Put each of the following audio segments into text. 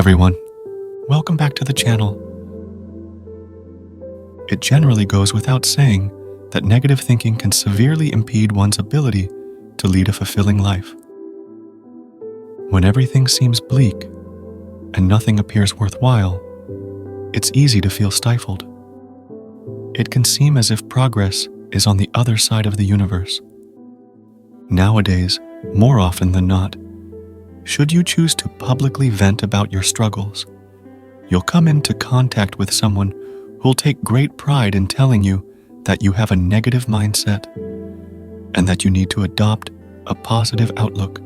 everyone, welcome back to the channel. It generally goes without saying that negative thinking can severely impede one's ability to lead a fulfilling life. When everything seems bleak and nothing appears worthwhile, it's easy to feel stifled. It can seem as if progress is on the other side of the universe. Nowadays, more often than not, should you choose to publicly vent about your struggles, you'll come into contact with someone who'll take great pride in telling you that you have a negative mindset and that you need to adopt a positive outlook.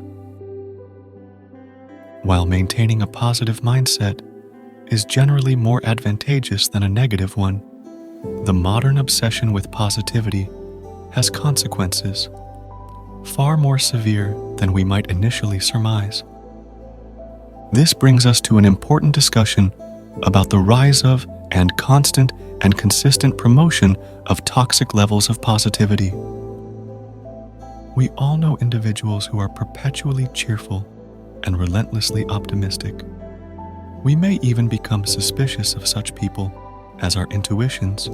While maintaining a positive mindset is generally more advantageous than a negative one, the modern obsession with positivity has consequences far more severe than we might initially surmise. This brings us to an important discussion about the rise of and constant and consistent promotion of toxic levels of positivity. We all know individuals who are perpetually cheerful and relentlessly optimistic. We may even become suspicious of such people, as our intuitions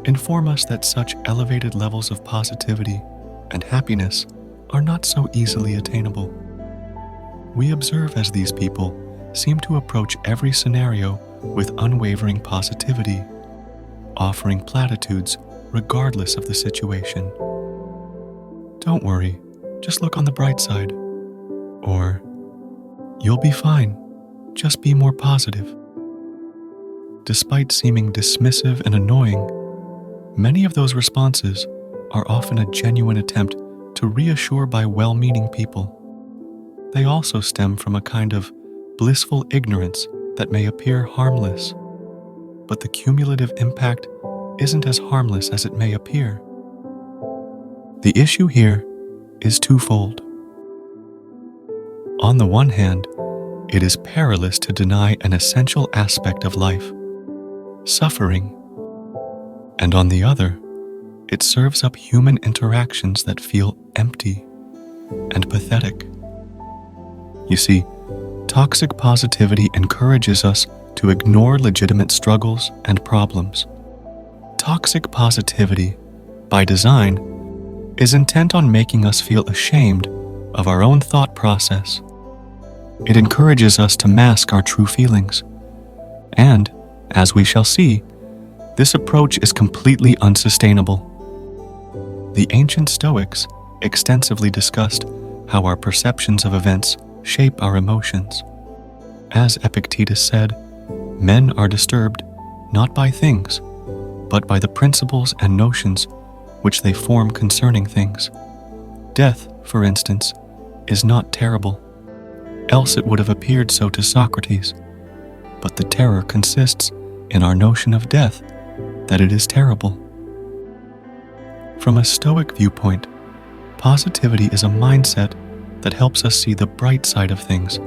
inform us that such elevated levels of positivity and happiness are not so easily attainable. We observe as these people seem to approach every scenario with unwavering positivity, offering platitudes regardless of the situation. Don't worry, just look on the bright side. Or, you'll be fine, just be more positive. Despite seeming dismissive and annoying, many of those responses are often a genuine attempt to reassure by well-meaning people. They also stem from a kind of blissful ignorance that may appear harmless, but the cumulative impact isn't as harmless as it may appear. The issue here is twofold. On the one hand, it is perilous to deny an essential aspect of life, suffering, and on the other, it serves up human interactions that feel empty and pathetic. You see, toxic positivity encourages us to ignore legitimate struggles and problems. Toxic positivity, by design, is intent on making us feel ashamed of our own thought process. It encourages us to mask our true feelings. And, as we shall see, this approach is completely unsustainable. The ancient Stoics extensively discussed how our perceptions of events shape our emotions. As Epictetus said, men are disturbed not by things, but by the principles and notions which they form concerning things. Death, for instance, is not terrible, else it would have appeared so to Socrates, but the terror consists in our notion of death, that it is terrible. From a Stoic viewpoint, positivity is a mindset that helps us see the bright side of things,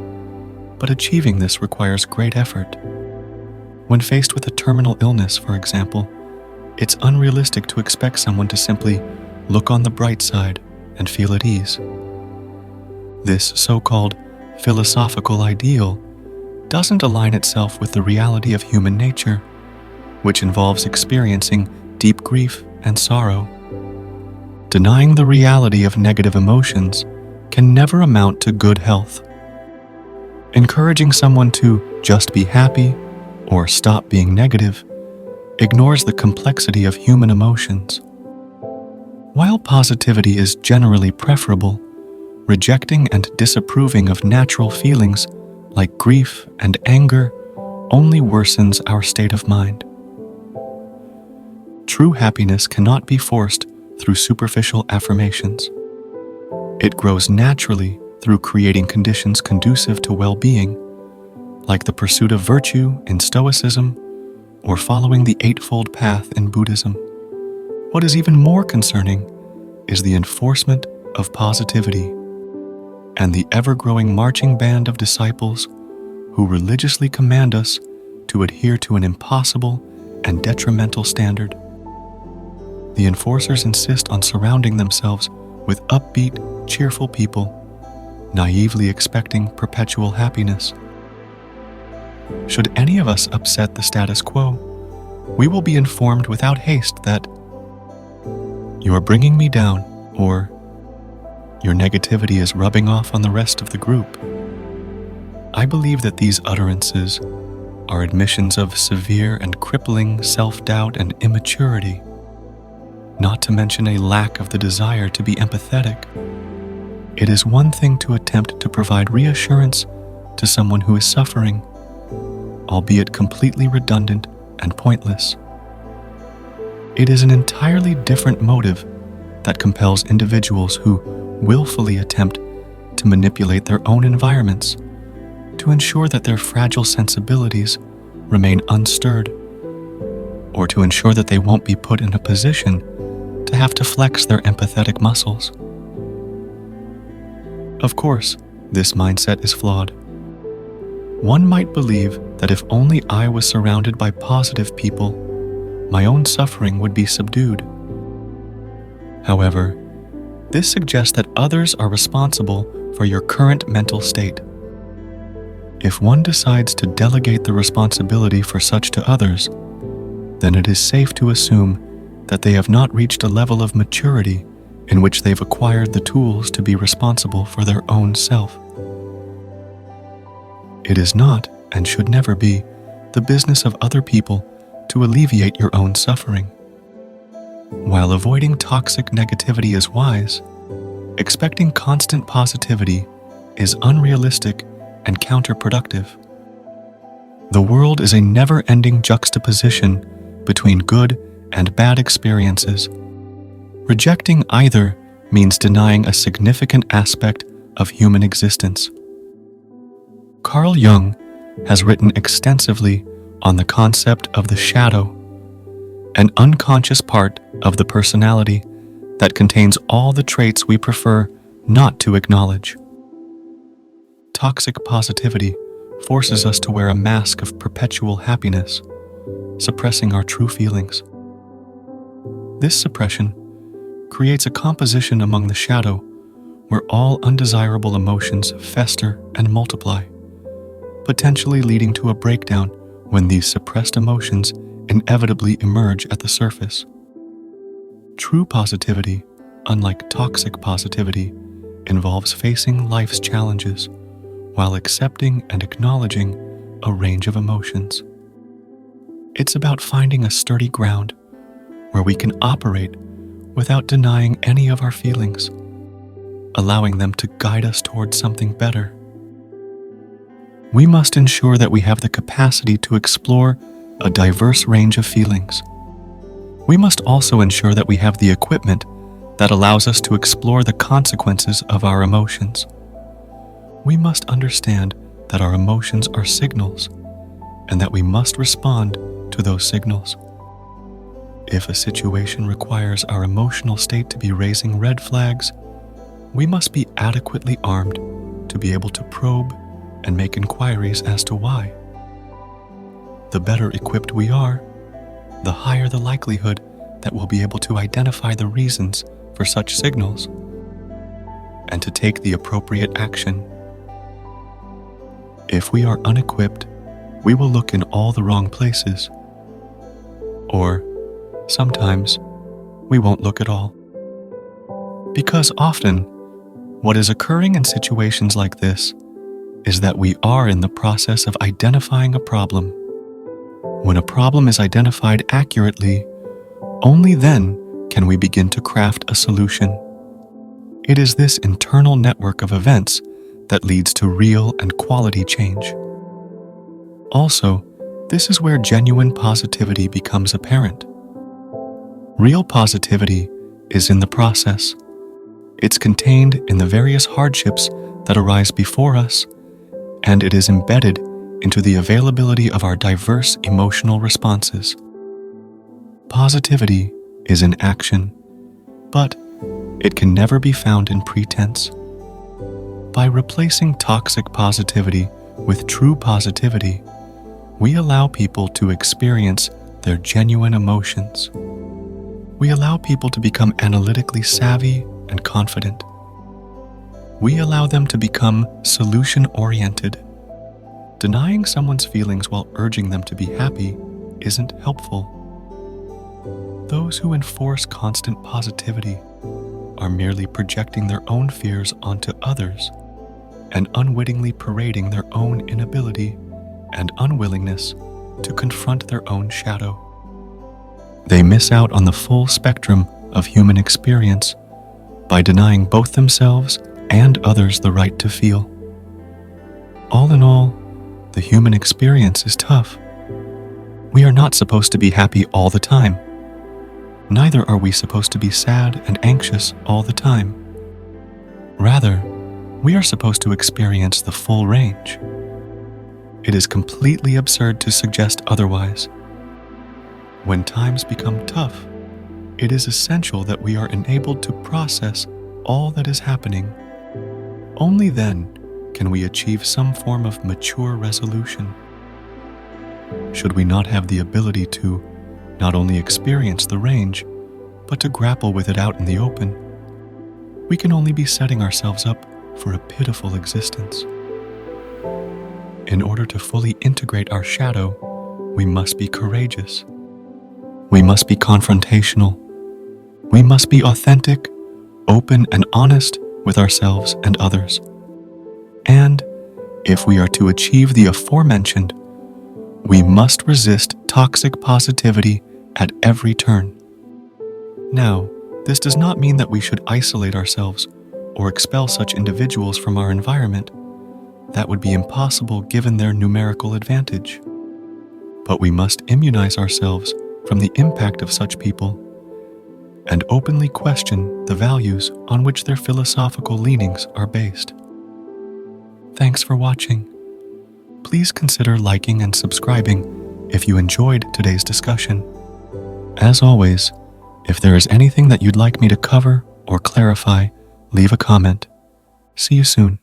but achieving this requires great effort. When faced with a terminal illness, for example, it's unrealistic to expect someone to simply look on the bright side and feel at ease. This so-called philosophical ideal doesn't align itself with the reality of human nature, which involves experiencing deep grief and sorrow. Denying the reality of negative emotions can never amount to good health. Encouraging someone to just be happy or stop being negative ignores the complexity of human emotions. While positivity is generally preferable, rejecting and disapproving of natural feelings like grief and anger only worsens our state of mind. True happiness cannot be forced through superficial affirmations. It grows naturally through creating conditions conducive to well-being, like the pursuit of virtue in Stoicism or following the Eightfold Path in Buddhism. What is even more concerning is the enforcement of positivity and the ever-growing marching band of disciples who religiously command us to adhere to an impossible and detrimental standard. The enforcers insist on surrounding themselves with upbeat, cheerful people, naively expecting perpetual happiness. Should any of us upset the status quo, we will be informed without haste that "You are bringing me down," or "Your negativity is rubbing off on the rest of the group." I believe that these utterances are admissions of severe and crippling self-doubt and immaturity, not to mention a lack of the desire to be empathetic. It is one thing to attempt to provide reassurance to someone who is suffering, albeit completely redundant and pointless. It is an entirely different motive that compels individuals who willfully attempt to manipulate their own environments to ensure that their fragile sensibilities remain unstirred, or to ensure that they won't be put in a position to have to flex their empathetic muscles. Of course, this mindset is flawed. One might believe that if only I was surrounded by positive people, my own suffering would be subdued. However, this suggests that others are responsible for your current mental state. If one decides to delegate the responsibility for such to others, then it is safe to assume that they have not reached a level of maturity in which they've acquired the tools to be responsible for their own self. It is not, and should never be, the business of other people to alleviate your own suffering. While avoiding toxic negativity is wise, expecting constant positivity is unrealistic and counterproductive. The world is a never-ending juxtaposition between good and bad experiences. Rejecting either means denying a significant aspect of human existence. Carl Jung has written extensively on the concept of the shadow, an unconscious part of the personality that contains all the traits we prefer not to acknowledge. Toxic positivity forces us to wear a mask of perpetual happiness, suppressing our true feelings. This suppression creates a composition among the shadow where all undesirable emotions fester and multiply, potentially leading to a breakdown when these suppressed emotions inevitably emerge at the surface. True positivity, unlike toxic positivity, involves facing life's challenges while accepting and acknowledging a range of emotions. It's about finding a sturdy ground where we can operate without denying any of our feelings, allowing them to guide us towards something better. We must ensure that we have the capacity to explore a diverse range of feelings. We must also ensure that we have the equipment that allows us to explore the consequences of our emotions. We must understand that our emotions are signals and that we must respond to those signals. If a situation requires our emotional state to be raising red flags, we must be adequately armed to be able to probe and make inquiries as to why. The better equipped we are, the higher the likelihood that we'll be able to identify the reasons for such signals and to take the appropriate action. If we are unequipped, we will look in all the wrong places. Or, sometimes, we won't look at all. Because often, what is occurring in situations like this is that we are in the process of identifying a problem. When a problem is identified accurately, only then can we begin to craft a solution. It is this internal network of events that leads to real and quality change. Also, this is where genuine positivity becomes apparent. Real positivity is in the process. It's contained in the various hardships that arise before us, and it is embedded into the availability of our diverse emotional responses. Positivity is in action, but it can never be found in pretense. By replacing toxic positivity with true positivity, we allow people to experience their genuine emotions. We allow people to become analytically savvy and confident. We allow them to become solution-oriented, Denying someone's feelings while urging them to be happy isn't helpful. Those who enforce constant positivity are merely projecting their own fears onto others and unwittingly parading their own inability and unwillingness to confront their own shadow. They miss out on the full spectrum of human experience by denying both themselves and others the right to feel. All in all, the human experience is tough. We are not supposed to be happy all the time. Neither are we supposed to be sad and anxious all the time. Rather, we are supposed to experience the full range. It is completely absurd to suggest otherwise. When times become tough, it is essential that we are enabled to process all that is happening. Only then can we achieve some form of mature resolution. Should we not have the ability to not only experience the range, but to grapple with it out in the open, we can only be setting ourselves up for a pitiful existence. In order to fully integrate our shadow, we must be courageous. We must be confrontational. We must be authentic, open, and honest with ourselves and others. And if we are to achieve the aforementioned, we must resist toxic positivity at every turn. Now, this does not mean that we should isolate ourselves or expel such individuals from our environment. That would be impossible given their numerical advantage. But we must immunize ourselves from the impact of such people and openly question the values on which their philosophical leanings are based. Thanks for watching. Please consider liking and subscribing if you enjoyed today's discussion. As always, if there is anything that you'd like me to cover or clarify, leave a comment. See you soon.